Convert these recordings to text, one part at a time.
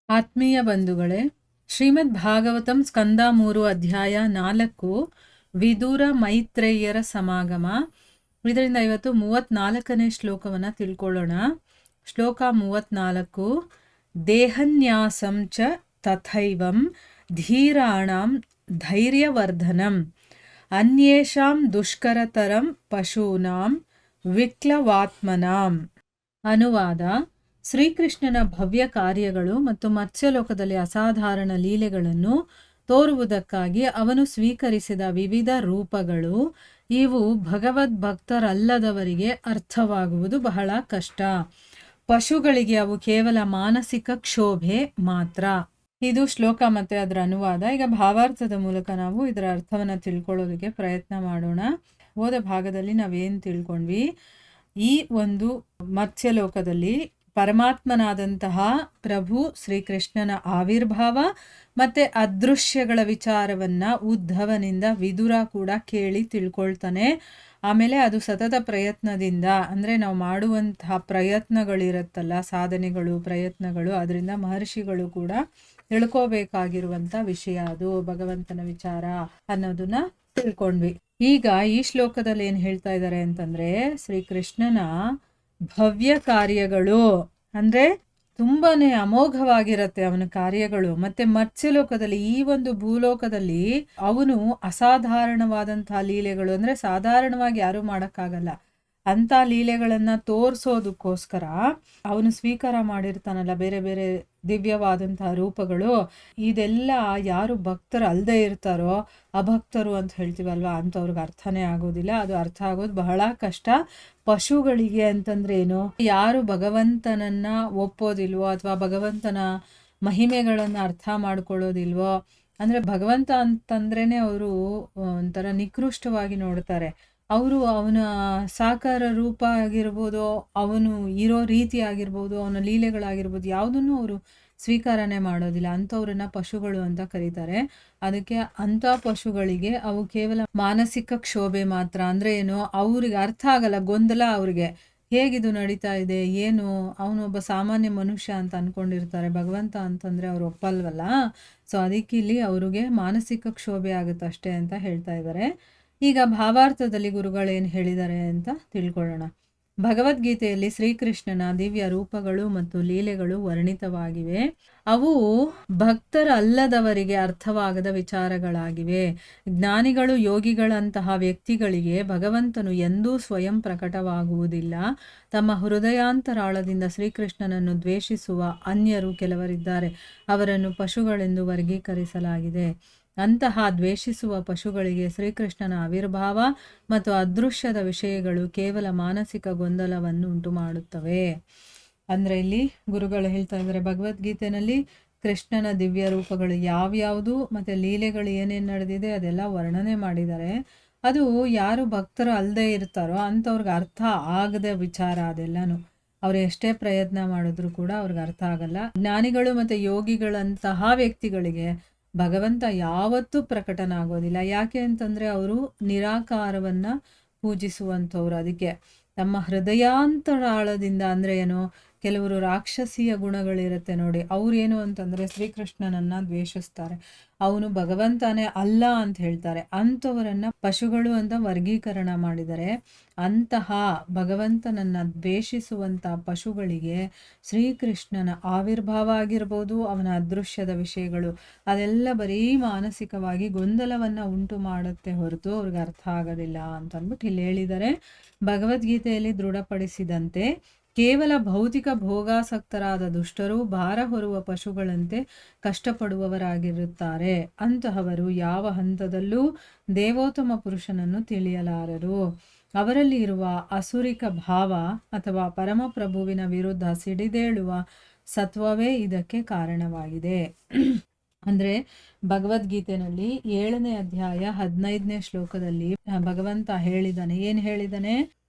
ಆತ್ಮೀಯ ಬಂಧುಗಳೇ, ಶ್ರೀಮದ್ ಭಾಗವತಂ ಸ್ಕಂದ 3 ಅಧ್ಯಾಯ 4 ವಿದುರ ಮೈತ್ರೇಯರ ಸಮಾಗಮ. ಇದರಿಂದ ಇವತ್ತು 34ನೇ ಶ್ಲೋಕವನ್ನು ತಿಳ್ಕೊಳ್ಳೋಣ. ಶ್ಲೋಕ 34. ದೇಹನ್ಯಾಸಂ ಚ ತಥೈವಂ ಧೀರಾಣಾಂ ಧೈರ್ಯವರ್ಧನಂ ಅನ್ಯೇಷಾಂ ದುಷ್ಕರತರಂ ಪಶೂನಾಂ ವಿಕ್ಲವಾತ್ಮನಾಂ. ಅನುವಾದ: ಶ್ರೀಕೃಷ್ಣನ ಭವ್ಯ ಕಾರ್ಯಗಳು ಮತ್ತು ಮತ್ಸ್ಯಲೋಕದಲ್ಲಿ ಅಸಾಧಾರಣ ಲೀಲೆಗಳನ್ನು ತೋರುವುದಕ್ಕಾಗಿ ಅವನು ಸ್ವೀಕರಿಸಿದ ವಿವಿಧ ರೂಪಗಳು ಇವು ಭಗವದ್ ಭಕ್ತರಲ್ಲದವರಿಗೆ ಅರ್ಥವಾಗುವುದು ಬಹಳ ಕಷ್ಟ. ಪಶುಗಳಿಗೆ ಅವು ಕೇವಲ ಮಾನಸಿಕ ಕ್ಷೋಭೆ ಮಾತ್ರ. ಇದು ಶ್ಲೋಕ ಮತ್ತೆ ಅದರ ಅನುವಾದ. ಈಗ ಭಾವಾರ್ಥದ ಮೂಲಕ ನಾವು ಇದರ ಅರ್ಥವನ್ನು ತಿಳ್ಕೊಳ್ಳೋದಕ್ಕೆ ಪ್ರಯತ್ನ ಮಾಡೋಣ. ಹೋದ ಭಾಗದಲ್ಲಿ ನಾವೇನು ತಿಳ್ಕೊಂಡ್ವಿ? ಈ ಒಂದು ಮತ್ಸ್ಯಲೋಕದಲ್ಲಿ ಪರಮಾತ್ಮನಾದಂತಹ ಪ್ರಭು ಶ್ರೀಕೃಷ್ಣನ ಆವಿರ್ಭಾವ ಮತ್ತು ಅದೃಶ್ಯಗಳ ವಿಚಾರವನ್ನು ಉದ್ಧವನಿಂದ ವಿದುರ ಕೂಡ ಕೇಳಿ ತಿಳ್ಕೊಳ್ತಾನೆ. ಆಮೇಲೆ ಅದು ಸತತ ಪ್ರಯತ್ನದಿಂದ, ಅಂದರೆ ನಾವು ಮಾಡುವಂತಹ ಪ್ರಯತ್ನಗಳಿರುತ್ತಲ್ಲ, ಸಾಧನೆಗಳು, ಪ್ರಯತ್ನಗಳು, ಅದರಿಂದ ಮಹರ್ಷಿಗಳು ಕೂಡ ತಿಳ್ಕೋಬೇಕಾಗಿರುವಂಥ ವಿಷಯ ಅದು ಭಗವಂತನ ವಿಚಾರ ಅನ್ನೋದನ್ನ ತಿಳ್ಕೊಂಡ್ವಿ. ಈಗ ಈ ಶ್ಲೋಕದಲ್ಲಿ ಏನು ಹೇಳ್ತಾ ಇದ್ದಾರೆ ಅಂತಂದರೆ, ಶ್ರೀಕೃಷ್ಣನ ಭವ್ಯ ಕಾರ್ಯಗಳು ಅಂದರೆ ತುಂಬಾನೇ ಅಮೋಘವಾಗಿರುತ್ತೆ ಅವನ ಕಾರ್ಯಗಳು. ಮತ್ತೆ ಮತ್ಸ್ಯಲೋಕದಲ್ಲಿ, ಈ ಒಂದು ಭೂಲೋಕದಲ್ಲಿ ಅವನು ಅಸಾಧಾರಣವಾದಂತಹ ಲೀಲೆಗಳು, ಅಂದರೆ ಸಾಧಾರಣವಾಗಿ ಯಾರೂ ಮಾಡೋಕ್ಕಾಗಲ್ಲ ಅಂಥ ಲೀಲೆಗಳನ್ನು ತೋರಿಸೋದಕ್ಕೋಸ್ಕರ ಅವನು ಸ್ವೀಕಾರ ಮಾಡಿರ್ತಾನಲ್ಲ ಬೇರೆ ಬೇರೆ ದಿವ್ಯವಾದಂತಹ ರೂಪಗಳು. ಇದೆಲ್ಲ ಯಾರು ಭಕ್ತರು ಅಲ್ಲದೆ ಇರ್ತಾರೋ, ಅಭಕ್ತರು ಅಂತ ಹೇಳ್ತೀವಲ್ವ, ಅಂಥವ್ರಿಗೆ ಅರ್ಥನೇ ಆಗೋದಿಲ್ಲ. ಅದು ಅರ್ಥ ಆಗೋದು ಬಹಳ ಕಷ್ಟ. ಪಶುಗಳಿಗೆ ಅಂತಂದ್ರೆ ಏನು? ಯಾರು ಭಗವಂತನನ್ನ ಒಪ್ಪೋದಿಲ್ವೋ ಅಥವಾ ಭಗವಂತನ ಮಹಿಮೆಗಳನ್ನು ಅರ್ಥ ಮಾಡ್ಕೊಳ್ಳೋದಿಲ್ವೋ, ಅಂದರೆ ಭಗವಂತ ಅಂತಂದ್ರೇ ಅವರು ಒಂಥರ ನಿಕೃಷ್ಟವಾಗಿ ನೋಡ್ತಾರೆ. ಅವರು ಅವನ ಸಾಕಾರ ರೂಪ ಆಗಿರ್ಬೋದು, ಅವನು ಇರೋ ರೀತಿ ಆಗಿರ್ಬೋದು, ಅವನ ಲೀಲೆಗಳಾಗಿರ್ಬೋದು, ಯಾವುದನ್ನು ಅವರು ಸ್ವೀಕಾರನೆ ಮಾಡೋದಿಲ್ಲ. ಅಂಥವ್ರನ್ನ ಪಶುಗಳು ಅಂತ ಕರೀತಾರೆ. ಅದಕ್ಕೆ ಅಂಥ ಪಶುಗಳಿಗೆ ಅವು ಕೇವಲ ಮಾನಸಿಕ ಕ್ಷೋಭೆ ಮಾತ್ರ. ಅಂದರೆ ಏನು? ಅವ್ರಿಗೆ ಅರ್ಥ ಆಗಲ್ಲ, ಗೊಂದಲ ಅವ್ರಿಗೆ. ಹೇಗಿದು ನಡೀತಾ ಇದೆ, ಏನು, ಅವನೊಬ್ಬ ಸಾಮಾನ್ಯ ಮನುಷ್ಯ ಅಂತ ಅಂದ್ಕೊಂಡಿರ್ತಾರೆ. ಭಗವಂತ ಅಂತಂದರೆ ಅವ್ರು ಒಪ್ಪಲ್ವಲ್ಲ. ಸೊ ಅದಕ್ಕೆ ಇಲ್ಲಿ ಅವ್ರಿಗೆ ಮಾನಸಿಕ ಕ್ಷೋಭೆ ಆಗುತ್ತೆ ಅಷ್ಟೇ ಅಂತ ಹೇಳ್ತಾ ಇದ್ದಾರೆ. ಈಗ ಭಾವಾರ್ಥದಲ್ಲಿ ಗುರುಗಳೇನು ಹೇಳಿದ್ದಾರೆ ಅಂತ ತಿಳ್ಕೊಳ್ಳೋಣ. ಭಗವದ್ಗೀತೆಯಲ್ಲಿ ಶ್ರೀಕೃಷ್ಣನ ದಿವ್ಯ ರೂಪಗಳು ಮತ್ತು ಲೀಲೆಗಳು ವರ್ಣಿತವಾಗಿವೆ. ಅವು ಭಕ್ತರಲ್ಲದವರಿಗೆ ಅರ್ಥವಾಗದ ವಿಚಾರಗಳಾಗಿವೆ. ಜ್ಞಾನಿಗಳು, ಯೋಗಿಗಳಂತಹ ವ್ಯಕ್ತಿಗಳಿಗೆ ಭಗವಂತನು ಎಂದೂ ಸ್ವಯಂ ಪ್ರಕಟವಾಗುವುದಿಲ್ಲ. ತಮ್ಮ ಹೃದಯಾಂತರಾಳದಿಂದ ಶ್ರೀಕೃಷ್ಣನನ್ನು ದ್ವೇಷಿಸುವ ಅನ್ಯರು ಕೆಲವರಿದ್ದಾರೆ. ಅವರನ್ನು ಪಶುಗಳೆಂದು ವರ್ಗೀಕರಿಸಲಾಗಿದೆ. ಅಂತಹ ದ್ವೇಷಿಸುವ ಪಶುಗಳಿಗೆ ಶ್ರೀಕೃಷ್ಣನ ಆವಿರ್ಭಾವ ಮತ್ತು ಅದೃಶ್ಯದ ವಿಷಯಗಳು ಕೇವಲ ಮಾನಸಿಕ ಗೊಂದಲವನ್ನು ಉಂಟು ಮಾಡುತ್ತವೆ. ಅಂದರೆ ಇಲ್ಲಿ ಗುರುಗಳು ಹೇಳ್ತಾ ಇದ್ದಾರೆ, ಭಗವದ್ಗೀತೆಯಲ್ಲಿ ಕೃಷ್ಣನ ದಿವ್ಯ ರೂಪಗಳು ಯಾವ್ಯಾವುದು ಮತ್ತು ಲೀಲೆಗಳು ಏನೇನು ನಡೆದಿದೆ ಅದೆಲ್ಲ ವರ್ಣನೆ ಮಾಡಿದ್ದಾರೆ. ಅದು ಯಾರು ಭಕ್ತರು ಅಲ್ಲದೆ ಇರ್ತಾರೋ ಅಂಥವ್ರಿಗೆ ಅರ್ಥ ಆಗದ ವಿಚಾರ ಅದೆಲ್ಲನೂ. ಅವ್ರು ಎಷ್ಟೇ ಪ್ರಯತ್ನ ಮಾಡಿದ್ರು ಕೂಡ ಅವ್ರಿಗೆ ಅರ್ಥ ಆಗಲ್ಲ. ಜ್ಞಾನಿಗಳು ಮತ್ತು ಯೋಗಿಗಳಂತಹ ವ್ಯಕ್ತಿಗಳಿಗೆ ಭಗವಂತ ಯಾವತ್ತೂ ಪ್ರಕಟನಾಗೋದಿಲ್ಲ. ಯಾಕೆ ಅಂತಂದರೆ ಅವರು ನಿರಾಕಾರವನ್ನು ಪೂಜಿಸುವಂಥವ್ರು. ಅದಕ್ಕೆ ತಮ್ಮ ಹೃದಯಾಂತರಾಳದಿಂದ, ಅಂದರೆ ಏನು, ಕೆಲವರು ರಾಕ್ಷಸೀಯ ಗುಣಗಳಿರುತ್ತೆ ನೋಡಿ, ಅವ್ರೇನು ಅಂತಂದರೆ ಶ್ರೀಕೃಷ್ಣನನ್ನು ದ್ವೇಷಿಸ್ತಾರೆ, ಅವನು ಭಗವಂತನೇ ಅಲ್ಲ ಅಂತ ಹೇಳ್ತಾರೆ. ಅಂಥವರನ್ನು ಪಶುಗಳು ಅಂತ ವರ್ಗೀಕರಣ ಮಾಡಿದರೆ, ಅಂತಹ ಭಗವಂತನನ್ನು ದ್ವೇಷಿಸುವಂಥ ಪಶುಗಳಿಗೆ ಶ್ರೀಕೃಷ್ಣನ ಆವಿರ್ಭಾವ ಆಗಿರ್ಬೋದು, ಅವನ ಅದೃಶ್ಯದ ವಿಷಯಗಳು ಅದೆಲ್ಲ ಬರೀ ಮಾನಸಿಕವಾಗಿ ಗೊಂದಲವನ್ನು ಉಂಟು ಮಾಡುತ್ತೆ ಹೊರತು ಅವ್ರಿಗೆ ಅರ್ಥ ಆಗೋದಿಲ್ಲ ಅಂತಂದ್ಬಿಟ್ಟು ಇಲ್ಲಿ ಹೇಳಿದ್ದಾರೆ. ಭಗವದ್ಗೀತೆಯಲ್ಲಿ ದೃಢಪಡಿಸಿದಂತೆ ಕೇವಲ ಭೌತಿಕ ಭೋಗಾಸಕ್ತರಾದ ದುಷ್ಟರು ಭಾರ ಹೊರುವ ಪಶುಗಳಂತೆ ಕಷ್ಟಪಡುವವರಾಗಿರುತ್ತಾರೆ. ಅಂತಹವರು ಯಾವ ಹಂತದಲ್ಲೂ ದೇವೋತ್ತಮ ಪುರುಷನನ್ನು ತಿಳಿಯಲಾರರು. ಅವರಲ್ಲಿ ಇರುವ ಅಸುರಿಕ ಭಾವ ಅಥವಾ ಪರಮಪ್ರಭುವಿನ ವಿರುದ್ಧ ಸಿಡಿದೇಳುವ ಸತ್ವವೇ ಇದಕ್ಕೆ ಕಾರಣವಾಗಿದೆ. ಅಂದರೆ ಭಗವದ್ಗೀತೆಯಲ್ಲಿ 7ನೇ ಅಧ್ಯಾಯ 15ನೇ ಶ್ಲೋಕದಲ್ಲಿ ಭಗವಂತ ಹೇಳಿದ್ದಾನೆ. ಏನು ಹೇಳಿದ್ದಾನೆ?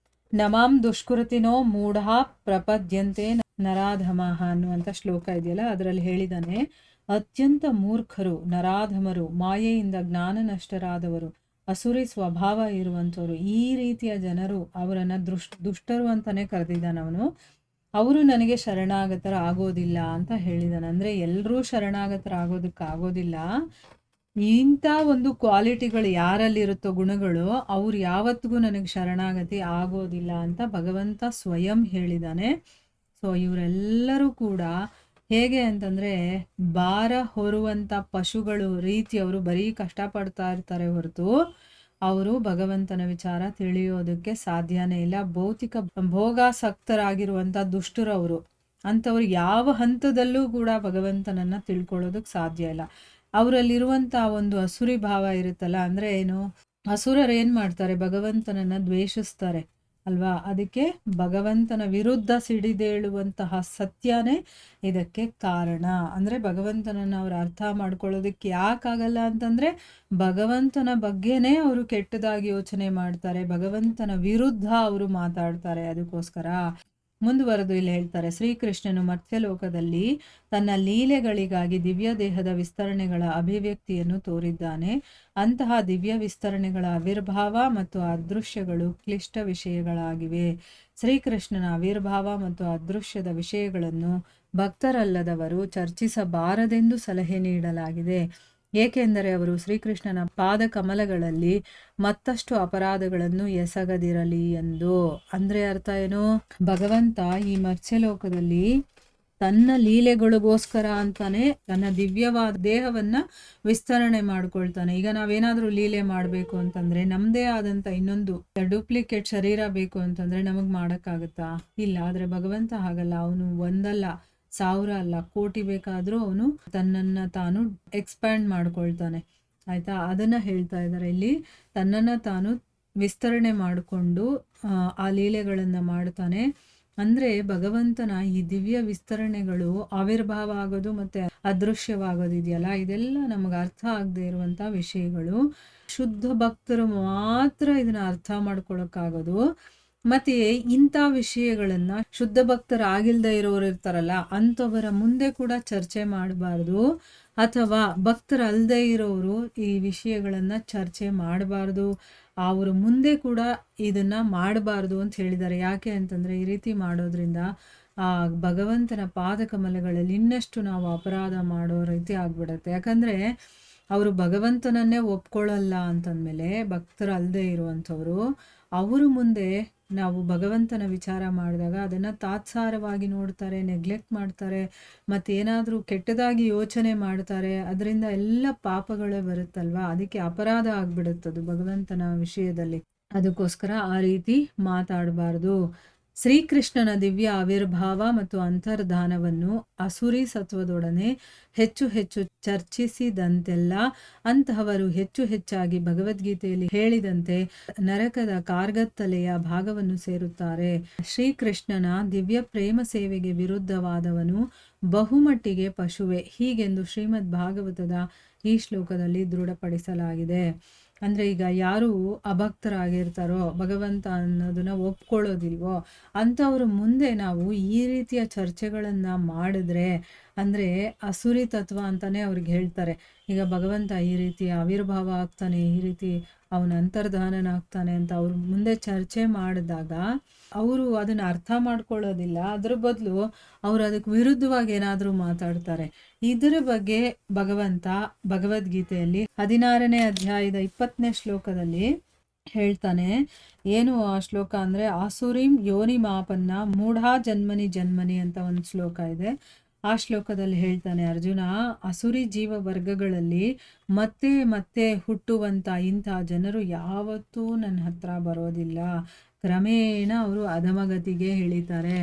ನಮಾಂ ದುಷ್ಕೃತಿನೋ ಮೂಢ ಪ್ರಪದ್ಯಂತೆ ನರಾಧಮಃ ಅನ್ನುವಂಥ ಶ್ಲೋಕ ಇದೆಯಲ್ಲ, ಅದರಲ್ಲಿ ಹೇಳಿದ್ದಾನೆ, ಅತ್ಯಂತ ಮೂರ್ಖರು, ನರಾಧಮರು, ಮಾಯೆಯಿಂದ ಜ್ಞಾನ ನಷ್ಟರಾದವರು, ಅಸುರಿ ಸ್ವಭಾವ ಇರುವಂಥವ್ರು, ಈ ರೀತಿಯ ಜನರು, ಅವರನ್ನು ದುಷ್ಟರು ಅಂತಲೇ ಕರೆದಿದ್ದಾನವನು. ಅವರು ನನಗೆ ಶರಣಾಗತರಾಗೋದಿಲ್ಲ ಅಂತ ಹೇಳಿದಾನೆ. ಅಂದರೆ ಎಲ್ಲರೂ ಶರಣಾಗತರಾಗೋದಕ್ಕಾಗೋದಿಲ್ಲ. ಇಂಥ ಒಂದು ಕ್ವಾಲಿಟಿಗಳು ಯಾರಲ್ಲಿರುತ್ತೋ ಗುಣಗಳು, ಅವ್ರು ಯಾವತ್ತಿಗೂ ನನಗೆ ಶರಣಾಗತಿ ಆಗೋದಿಲ್ಲ ಅಂತ ಭಗವಂತ ಸ್ವಯಂ ಹೇಳಿದ್ದಾನೆ. ಸೊ ಇವರೆಲ್ಲರೂ ಕೂಡ ಹೇಗೆ ಅಂತಂದರೆ, ಭಾರ ಹೊರುವಂಥ ಪಶುಗಳು ರೀತಿ ಅವರು ಬರೀ ಕಷ್ಟಪಡ್ತಾ ಇರ್ತಾರೆ ಹೊರತು ಅವರು ಭಗವಂತನ ವಿಚಾರ ತಿಳಿಯೋದಕ್ಕೆ ಸಾಧ್ಯನೇ ಇಲ್ಲ. ಭೌತಿಕ ಭೋಗಾಸಕ್ತರಾಗಿರುವಂಥ ದುಷ್ಟರವರು, ಅಂಥವ್ರು ಯಾವ ಹಂತದಲ್ಲೂ ಕೂಡ ಭಗವಂತನನ್ನು ತಿಳ್ಕೊಳ್ಳೋದಕ್ಕೆ ಸಾಧ್ಯ ಇಲ್ಲ. ಅವರಲ್ಲಿರುವಂಥ ಒಂದು ಅಸುರಿ ಭಾವ ಇರುತ್ತಲ್ಲ, ಅಂದರೆ ಏನು, ಅಸುರರು ಏನು ಮಾಡ್ತಾರೆ, ಭಗವಂತನನ್ನು ದ್ವೇಷಿಸ್ತಾರೆ ಅಲ್ವಾ. ಅದಕ್ಕೆ ಭಗವಂತನ ವಿರುದ್ಧ ಸಿಡಿದೇಳುವಂತಹ ಸತ್ಯನೇ ಇದಕ್ಕೆ ಕಾರಣ. ಅಂದರೆ ಭಗವಂತನನ್ನು ಅವ್ರು ಅರ್ಥ ಮಾಡ್ಕೊಳ್ಳೋದಕ್ಕೆ ಯಾಕಾಗಲ್ಲ ಅಂತಂದರೆ, ಭಗವಂತನ ಬಗ್ಗೆನೇ ಅವರು ಕೆಟ್ಟದಾಗಿ ಯೋಚನೆ ಮಾಡ್ತಾರೆ, ಭಗವಂತನ ವಿರುದ್ಧ ಅವರು ಮಾತಾಡ್ತಾರೆ. ಅದಕ್ಕೋಸ್ಕರ ಮುಂದುವರೆದು ಇಲ್ಲಿ ಹೇಳ್ತಾರೆ, ಶ್ರೀಕೃಷ್ಣನು ಮರ್ತ್ಯಲೋಕದಲ್ಲಿ ತನ್ನ ಲೀಲೆಗಳಿಗಾಗಿ ದಿವ್ಯ ದೇಹದ ವಿಸ್ತರಣೆಗಳ ಅಭಿವ್ಯಕ್ತಿಯನ್ನು ತೋರಿದ್ದಾನೆ. ಅಂತಹ ದಿವ್ಯ ವಿಸ್ತರಣೆಗಳ ಆವಿರ್ಭಾವ ಮತ್ತು ಅದೃಶ್ಯಗಳು ಕ್ಲಿಷ್ಟ ವಿಷಯಗಳಾಗಿವೆ. ಶ್ರೀಕೃಷ್ಣನ ಆವಿರ್ಭಾವ ಮತ್ತು ಅದೃಶ್ಯದ ವಿಷಯಗಳನ್ನು ಭಕ್ತರಲ್ಲದವರು ಚರ್ಚಿಸಬಾರದೆಂದು ಸಲಹೆ ನೀಡಲಾಗಿದೆ. ಏಕೆಂದರೆ ಅವರು ಶ್ರೀಕೃಷ್ಣನ ಪಾದ ಕಮಲಗಳಲ್ಲಿ ಮತ್ತಷ್ಟು ಅಪರಾಧಗಳನ್ನು ಎಸಗದಿರಲಿ ಎಂದು. ಅಂದರೆ ಅರ್ಥ ಏನು, ಭಗವಂತ ಈ ಮರ್ತ್ಯಲೋಕದಲ್ಲಿ ತನ್ನ ಲೀಲೆಗಳಿಗೋಸ್ಕರ ಅಂತಾನೆ ತನ್ನ ದಿವ್ಯವಾದ ದೇಹವನ್ನ ವಿಸ್ತರಣೆ ಮಾಡ್ಕೊಳ್ತಾನೆ. ಈಗ ನಾವೇನಾದ್ರೂ ಲೀಲೆ ಮಾಡಬೇಕು ಅಂತಂದ್ರೆ, ನಮ್ದೇ ಆದಂತ ಇನ್ನೊಂದು ಡೂಪ್ಲಿಕೇಟ್ ಶರೀರ ಬೇಕು ಅಂತಂದ್ರೆ ನಮಗ್ ಮಾಡಕ್ಕಾಗತ್ತಾ? ಇಲ್ಲ. ಆದ್ರೆ ಭಗವಂತ ಹಾಗಲ್ಲ. ಅವನು ಒಂದಲ್ಲ, 1000 ಅಲ್ಲ, ಕೋಟಿ ಬೇಕಾದ್ರೂ ಅವನು ತನ್ನನ್ನು ತಾನು ಎಕ್ಸ್ಪ್ಯಾಂಡ್ ಮಾಡ್ಕೊಳ್ತಾನೆ. ಆಯ್ತಾ? ಅದನ್ನ ಹೇಳ್ತಾ ಇದ್ದಾರೆ ಇಲ್ಲಿ. ತನ್ನನ್ನು ತಾನು ವಿಸ್ತರಣೆ ಮಾಡಿಕೊಂಡು ಆ ಲೀಲೆಗಳನ್ನು ಮಾಡ್ತಾನೆ. ಅಂದರೆ ಭಗವಂತನ ಈ ದಿವ್ಯ ವಿಸ್ತರಣೆಗಳು ಆವಿರ್ಭಾವ ಆಗೋದು ಮತ್ತು ಅದೃಶ್ಯವಾಗೋದಿದೆಯಲ್ಲ, ಇದೆಲ್ಲ ನಮಗೆ ಅರ್ಥ ಆಗದೆ ಇರುವಂಥ ವಿಷಯಗಳು. ಶುದ್ಧ ಭಕ್ತರು ಮಾತ್ರ ಇದನ್ನ ಅರ್ಥ ಮಾಡ್ಕೊಳಕ್ಕಾಗೋದು. ಮತ್ತೆ ಇಂಥ ವಿಷಯಗಳನ್ನ ಶುದ್ಧ ಭಕ್ತರಾಗಿಲ್ದೇ ಇರೋರು ಇರ್ತಾರಲ್ಲ, ಅಂಥವರ ಮುಂದೆ ಕೂಡ ಚರ್ಚೆ ಮಾಡಬಾರ್ದು, ಅಥವಾ ಭಕ್ತರಲ್ಲದೆ ಇರೋರು ಈ ವಿಷಯಗಳನ್ನ ಚರ್ಚೆ ಮಾಡಬಾರ್ದು, ಅವ್ರ ಮುಂದೆ ಕೂಡ ಇದನ್ನ ಮಾಡಬಾರ್ದು ಅಂತ ಹೇಳಿದ್ದಾರೆ. ಯಾಕೆ ಅಂತಂದ್ರೆ, ಈ ರೀತಿ ಮಾಡೋದ್ರಿಂದ ಆ ಭಗವಂತನ ಪಾದಕಮಲಗಳಲ್ಲಿ ಇನ್ನಷ್ಟು ನಾವು ಅಪರಾಧ ಮಾಡೋ ರೀತಿ ಆಗ್ಬಿಡತ್ತೆ. ಯಾಕಂದ್ರೆ ಅವರು ಭಗವಂತನನ್ನೇ ಒಪ್ಕೊಳ್ಳಲ್ಲ ಅಂತಂದ್ಮೇಲೆ, ಭಕ್ತರಲ್ಲದೆ ಇರುವಂಥವ್ರು ಅವರು ಮುಂದೆ ನಾವು ಭಗವಂತನ ವಿಚಾರ ಮಾಡಿದಾಗ ಅದನ್ನು ತಾತ್ಸಾರವಾಗಿ ನೋಡ್ತಾರೆ, ನೆಗ್ಲೆಕ್ಟ್ ಮಾಡ್ತಾರೆ, ಮತ್ತೇನಾದರೂ ಕೆಟ್ಟದಾಗಿ ಯೋಚನೆ ಮಾಡ್ತಾರೆ. ಅದರಿಂದ ಎಲ್ಲ ಪಾಪಗಳೇ ಬರುತ್ತಲ್ವ. ಅದಕ್ಕೆ ಅಪರಾಧ ಆಗ್ಬಿಡುತ್ತದು ಭಗವಂತನ ವಿಷಯದಲ್ಲಿ. ಅದಕ್ಕೋಸ್ಕರ ಆ ರೀತಿ ಮಾತಾಡಬಾರ್ದು. ಶ್ರೀಕೃಷ್ಣನ ದಿವ್ಯ ಆವಿರ್ಭಾವ ಮತ್ತು ಅಂತರ್ಧಾನವನ್ನು ಅಸುರಿ ಸತ್ವದೊಡನೆ ಹೆಚ್ಚು ಹೆಚ್ಚು ಚರ್ಚಿಸಿದಂತೆಲ್ಲ ಅಂತಹವರು ಹೆಚ್ಚು ಹೆಚ್ಚಾಗಿ ಭಗವದ್ಗೀತೆಯಲ್ಲಿ ಹೇಳಿದಂತೆ ನರಕದ ಕಾರ್ಗತ್ತಲೆಯ ಭಾಗವನ್ನು ಸೇರುತ್ತಾರೆ. ಶ್ರೀಕೃಷ್ಣನ ದಿವ್ಯ ಪ್ರೇಮ ಸೇವೆಗೆ ವಿರುದ್ಧವಾದವನು ಬಹುಮಟ್ಟಿಗೆ ಪಶುವೆ, ಹೀಗೆಂದು ಶ್ರೀಮದ್ ಭಾಗವತದ ಈ ಶ್ಲೋಕದಲ್ಲಿ ದೃಢಪಡಿಸಲಾಗಿದೆ. ಅಂದರೆ ಈಗ ಯಾರು ಅಭಕ್ತರಾಗಿರ್ತಾರೋ, ಭಗವಂತ ಅನ್ನೋದನ್ನ ಒಪ್ಕೊಳ್ಳೋದಿಲ್ವೋ, ಅಂಥವ್ರ ಮುಂದೆ ನಾವು ಈ ರೀತಿಯ ಚರ್ಚೆಗಳನ್ನು ಮಾಡಿದ್ರೆ, ಅಂದರೆ ಅಸುರಿ ತತ್ವ ಅಂತಾನೆ ಅವ್ರಿಗೆ ಹೇಳ್ತಾರೆ. ಈಗ ಭಗವಂತ ಈ ರೀತಿ ಆವಿರ್ಭಾವ ಆಗ್ತಾನೆ, ಈ ರೀತಿ ಅವನ ಅಂತರ್ಧಾನನಾಗ್ತಾನೆ ಅಂತ ಅವ್ರ ಮುಂದೆ ಚರ್ಚೆ ಮಾಡಿದಾಗ ಅವರು ಅದನ್ನು ಅರ್ಥ ಮಾಡ್ಕೊಳ್ಳೋದಿಲ್ಲ. ಅದ್ರ ಬದಲು ಅವರು ಅದಕ್ಕೆ ವಿರುದ್ಧವಾಗಿ ಏನಾದರೂ ಮಾತಾಡ್ತಾರೆ. ಇದರ ಬಗ್ಗೆ ಭಗವಂತ ಭಗವದ್ಗೀತೆಯಲ್ಲಿ 16ನೇ ಅಧ್ಯಾಯದ 20ನೇ ಶ್ಲೋಕದಲ್ಲಿ ಹೇಳ್ತಾನೆ. ಏನು ಆ ಶ್ಲೋಕ ಅಂದರೆ, ಆಸುರಿಂ ಯೋನಿ ಮಾಪನ್ನ ಮೂಢಾ ಜನ್ಮನಿ ಜನ್ಮನಿ ಅಂತ ಒಂದು ಶ್ಲೋಕ ಇದೆ. ಆ ಶ್ಲೋಕದಲ್ಲಿ ಹೇಳ್ತಾನೆ, ಅರ್ಜುನ, ಅಸುರಿ ಜೀವ ವರ್ಗಗಳಲ್ಲಿ ಮತ್ತೆ ಮತ್ತೆ ಹುಟ್ಟುವಂಥ ಇಂಥ ಜನರು ಯಾವತ್ತೂ ನನ್ನ ಹತ್ರ ಬರೋದಿಲ್ಲ. ಕ್ರಮೇಣ ಅವರು ಅಧಮಗತಿಗೆ ಇಳಿತಾರೆ.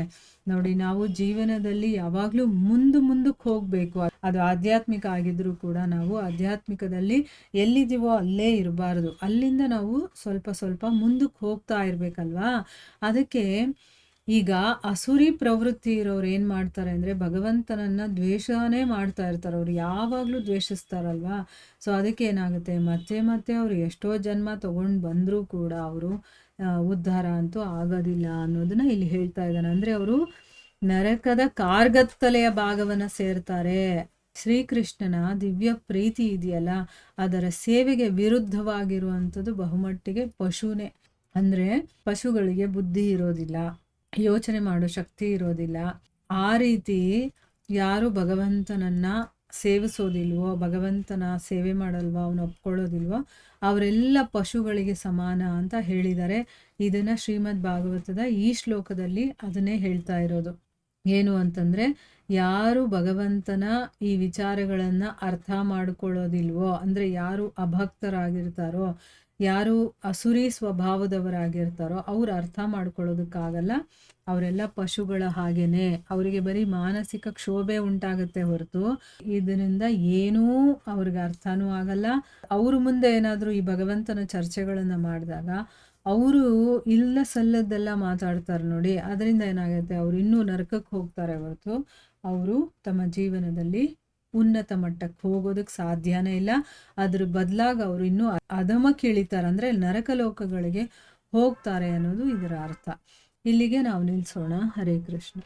ನೋಡಿ, ನಾವು ಜೀವನದಲ್ಲಿ ಯಾವಾಗಲೂ ಮುಂದಕ್ಕೆ ಹೋಗಬೇಕು. ಅದು ಆಧ್ಯಾತ್ಮಿಕ ಆಗಿದ್ರೂ ಕೂಡ ನಾವು ಆಧ್ಯಾತ್ಮಿಕದಲ್ಲಿ ಎಲ್ಲಿದ್ದೀವೋ ಅಲ್ಲೇ ಇರಬಾರ್ದು. ಅಲ್ಲಿಂದ ನಾವು ಸ್ವಲ್ಪ ಸ್ವಲ್ಪ ಮುಂದಕ್ಕೆ ಹೋಗ್ತಾ ಇರಬೇಕಲ್ವಾ. ಅದಕ್ಕೆ ಈಗ ಅಸುರಿ ಪ್ರವೃತ್ತಿ ಇರೋರು ಏನು ಮಾಡ್ತಾರೆ ಅಂದರೆ, ಭಗವಂತನನ್ನ ದ್ವೇಷನೇ ಮಾಡ್ತಾ ಇರ್ತಾರೆ. ಅವ್ರು ಯಾವಾಗಲೂ ದ್ವೇಷಿಸ್ತಾರಲ್ವಾ. ಸೊ ಅದಕ್ಕೆ ಏನಾಗುತ್ತೆ, ಮತ್ತೆ ಮತ್ತೆ ಅವರು ಎಷ್ಟೋ ಜನ್ಮ ತಗೊಂಡು ಬಂದರೂ ಕೂಡ ಅವರು ಉದ್ಧಾರ ಅಂತೂ ಆಗೋದಿಲ್ಲ ಅನ್ನೋದನ್ನ ಇಲ್ಲಿ ಹೇಳ್ತಾ ಇದ್ದಾನೆ. ಅಂದರೆ ಅವರು ನರಕದ ಕಾರ್ಗತ್ತಲೆಯ ಭಾಗವನ್ನು ಸೇರ್ತಾರೆ. ಶ್ರೀಕೃಷ್ಣನ ದಿವ್ಯ ಪ್ರೀತಿ ಇದೆಯಲ್ಲ, ಅದರ ಸೇವೆಗೆ ವಿರುದ್ಧವಾಗಿರುವಂಥದ್ದು ಬಹುಮಟ್ಟಿಗೆ ಪಶುನೇ. ಅಂದರೆ ಪಶುಗಳಿಗೆ ಬುದ್ಧಿ ಇರೋದಿಲ್ಲ, ಯೋಚನೆ ಮಾಡೋ ಶಕ್ತಿ ಇರೋದಿಲ್ಲ. ಆ ರೀತಿ ಯಾರು ಭಗವಂತನನ್ನ ಸೇವಿಸೋದಿಲ್ವೋ, ಭಗವಂತನ ಸೇವೆ ಮಾಡಲ್ವೋ, ಅವನು ಒಪ್ಕೊಳ್ಳೋದಿಲ್ವೋ, ಅವರೆಲ್ಲ ಪಶುಗಳಿಗೆ ಸಮಾನ ಅಂತ ಹೇಳಿದ್ದಾರೆ. ಇದನ್ನ ಶ್ರೀಮದ್ ಭಾಗವತದ ಈ ಶ್ಲೋಕದಲ್ಲಿ ಅದನ್ನೇ ಹೇಳ್ತಾ ಇರೋದು. ಏನು ಅಂತಂದ್ರೆ, ಯಾರು ಭಗವಂತನ ಈ ವಿಚಾರಗಳನ್ನ ಅರ್ಥ ಮಾಡ್ಕೊಳ್ಳೋದಿಲ್ವೋ, ಅಂದ್ರೆ ಯಾರು ಅಭಕ್ತರಾಗಿರ್ತಾರೋ, ಯಾರು ಅಸುರಿ ಸ್ವಭಾವದವರಾಗಿರ್ತಾರೋ ಅವ್ರು ಅರ್ಥ ಮಾಡ್ಕೊಳ್ಳೋದಕ್ಕಾಗಲ್ಲ. ಅವರೆಲ್ಲ ಪಶುಗಳ ಹಾಗೇನೆ, ಅವರಿಗೆ ಬರೀ ಮಾನಸಿಕ ಕ್ಷೋಭೆ ಉಂಟಾಗುತ್ತೆ ಹೊರತು ಇದರಿಂದ ಏನೂ ಅವ್ರಿಗೆ ಅರ್ಥನೂ ಆಗಲ್ಲ. ಅವ್ರ ಮುಂದೆ ಏನಾದರೂ ಈ ಭಗವಂತನ ಚರ್ಚೆಗಳನ್ನು ಮಾಡಿದಾಗ ಅವರು ಇಲ್ಲ ಸಲ್ಲದ್ದೆಲ್ಲ ಮಾತಾಡ್ತಾರೆ ನೋಡಿ. ಅದರಿಂದ ಏನಾಗುತ್ತೆ, ಅವ್ರು ಇನ್ನೂ ನರಕಕ್ಕೆ ಹೋಗ್ತಾರೆ ಹೊರತು ಅವರು ತಮ್ಮ ಜೀವನದಲ್ಲಿ ಉನ್ನತ ಮಟ್ಟಕ್ಕೆ ಹೋಗೋದಕ್ಕೆ ಸಾಧ್ಯನೇ ಇಲ್ಲ. ಅದ್ರ ಬದಲಾಗಿ ಅವರು ಇನ್ನೂ ಅಧಮಕ್ಕೆ ಇಳಿತಾರೆ, ಅಂದರೆ ನರಕ ಲೋಕಗಳಿಗೆ ಹೋಗ್ತಾರೆ ಅನ್ನೋದು ಇದರ ಅರ್ಥ. ಇಲ್ಲಿಗೆ ನಾವು ನಿಲ್ಲಿಸೋಣ. ಹರೇ ಕೃಷ್ಣ.